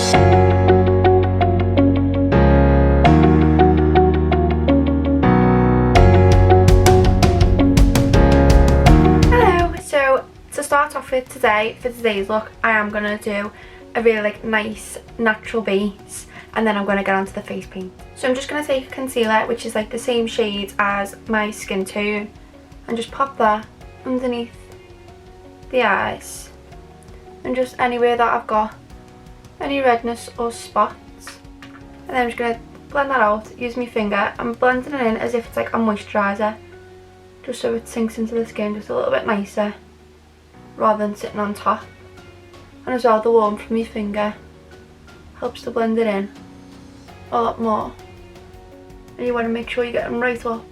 To start off with today, for today's look, I am going to do a really nice natural base, and then I'm going to get onto the face paint. So I'm just going to take a concealer which is like the same shade as my skin tone and just pop that underneath the eyes and just anywhere that I've got any redness or spots, and then I'm just going to blend that out, use my finger. I'm blending it in as if it's like a moisturiser, just so it sinks into the skin just a little bit nicer rather than sitting on top. And as well, the warmth from my finger helps to blend it in a lot more. And you want to make sure you get them right up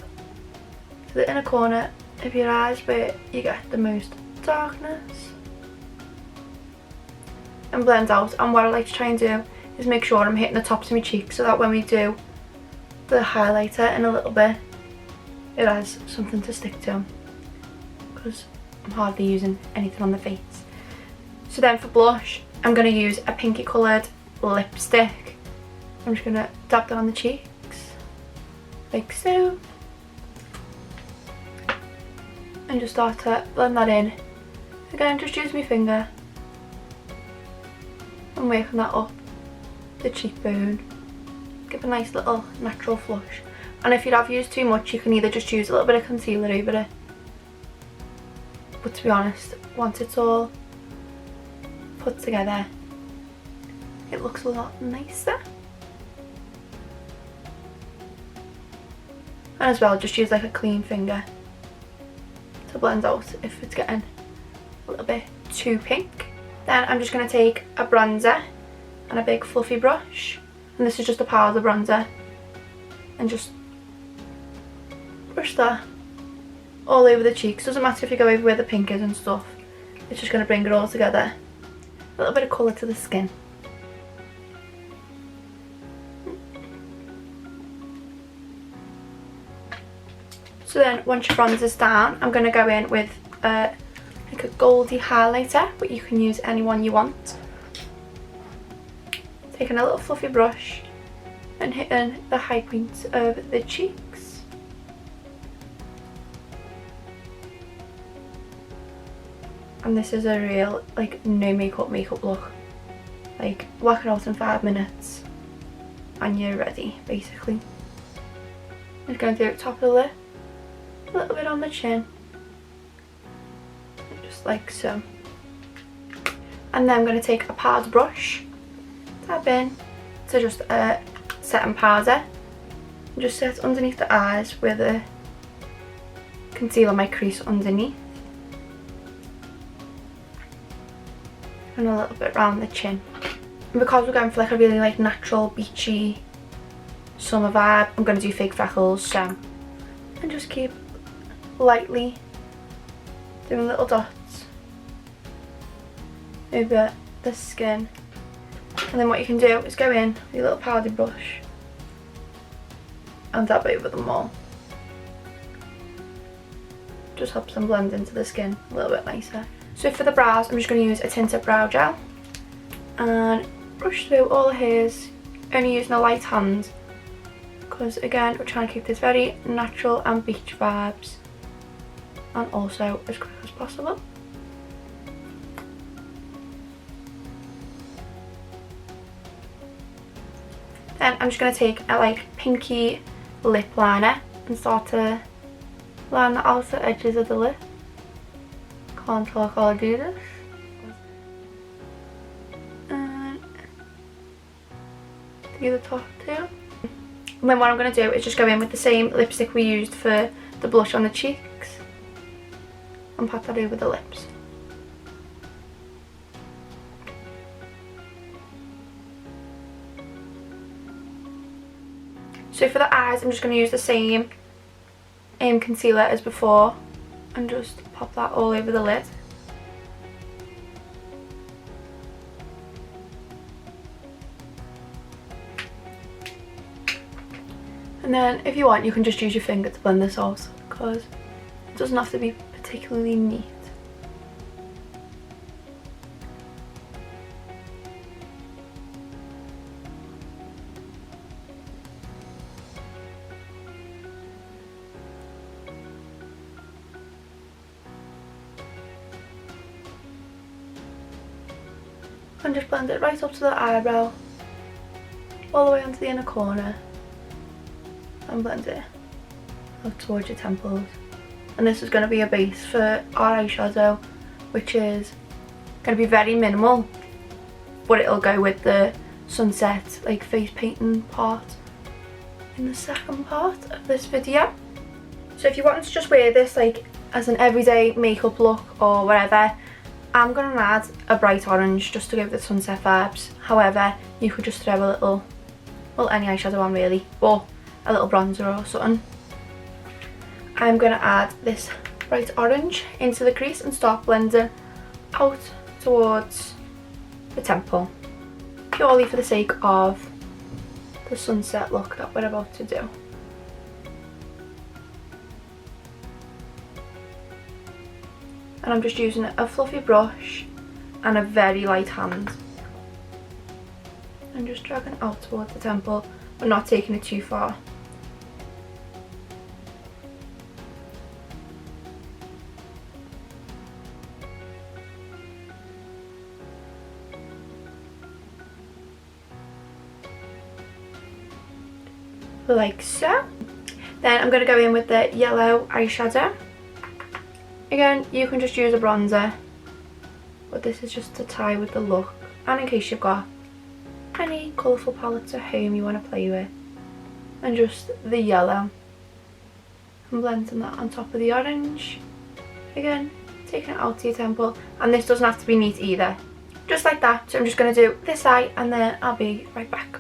to the inner corner of your eyes where you get the most darkness, and blend out. And what I like to try and do is make sure I'm hitting the tops of my cheeks so that when we do the highlighter in a little bit, it has something to stick to, because I'm hardly using anything on the face. So then for blush, I'm going to use a pinky coloured lipstick. I'm just going to dab that on the cheeks, like so. And just start to blend that in. Again, just use my finger and working that up the cheekbone. Give a nice little natural flush. And if you have used too much, you can either just use a little bit of concealer over it. But to be honest, once it's all put together, it looks a lot nicer. And as well, just use like a clean finger to blend out if it's getting a little bit too pink. Then I'm just going to take a bronzer and a big fluffy brush, and this is just a powder bronzer, and just brush that all over the cheeks. Doesn't matter if you go over where the pink is and stuff, it's just going to bring it all together. A little bit of colour to the skin. So then once your bronzer's down, I'm going to go in with like a goldy highlighter, but you can use any one you want. Taking a little fluffy brush and hitting the high points of the cheeks. And this is a real like no makeup look. Like whack it out in 5 minutes and you're ready basically. I'm just going to do it top of the lip, a little bit on the chin, just like so. And then I'm going to take a powder brush, tap in to just setting powder, and just set underneath the eyes where the concealer might crease underneath, and a little bit around the chin. And because we're going for like a really like natural beachy summer vibe, I'm going to do fake freckles, so and just keep lightly doing little dots over the skin. And then what you can do is go in with your little powder brush and dab over them all. Just helps them blend into the skin a little bit nicer. So for the brows, I'm just going to use a tinted brow gel and brush through all the hairs, only using a light hand, because again we're trying to keep this very natural and beach vibes, and also as quick as possible. Then I'm just going to take a like pinky lip liner and start to line the outer edges of the lip. Can't talk while I do this. And do the top too. And then what I'm going to do is just go in with the same lipstick we used for the blush on the cheeks and pat that over the lips. So for the eyes, I'm just going to use the same concealer as before and just pop that all over the lid. And then if you want, you can just use your finger to blend this out, because it doesn't have to be particularly neat. and just blend it right up to the eyebrow, all the way onto the inner corner, and blend it up towards your temples. And this is going to be a base for our eyeshadow, which is going to be very minimal, but it'll go with the sunset like face painting part in the second part of this video. So if you want to just wear this like as an everyday makeup look or whatever, I'm going to add a bright orange just to give the sunset vibes. However, you could just throw a little, well, any eyeshadow on really, or a little bronzer or something. I'm going to add this bright orange into the crease and start blending out towards the temple, purely for the sake of the sunset look that we're about to do. And I'm just using a fluffy brush and a very light hand. I'm just dragging out towards the temple, but not taking it too far. Like so. Then I'm going to go in with the yellow eyeshadow. Again, you can just use a bronzer, but this is just to tie with the look, and in case you've got any colourful palettes at home you want to play with. And just the yellow, and blending that on top of the orange. Again, taking it out to your temple, and this doesn't have to be neat either, just like that. So I'm just going to do this eye and then I'll be right back.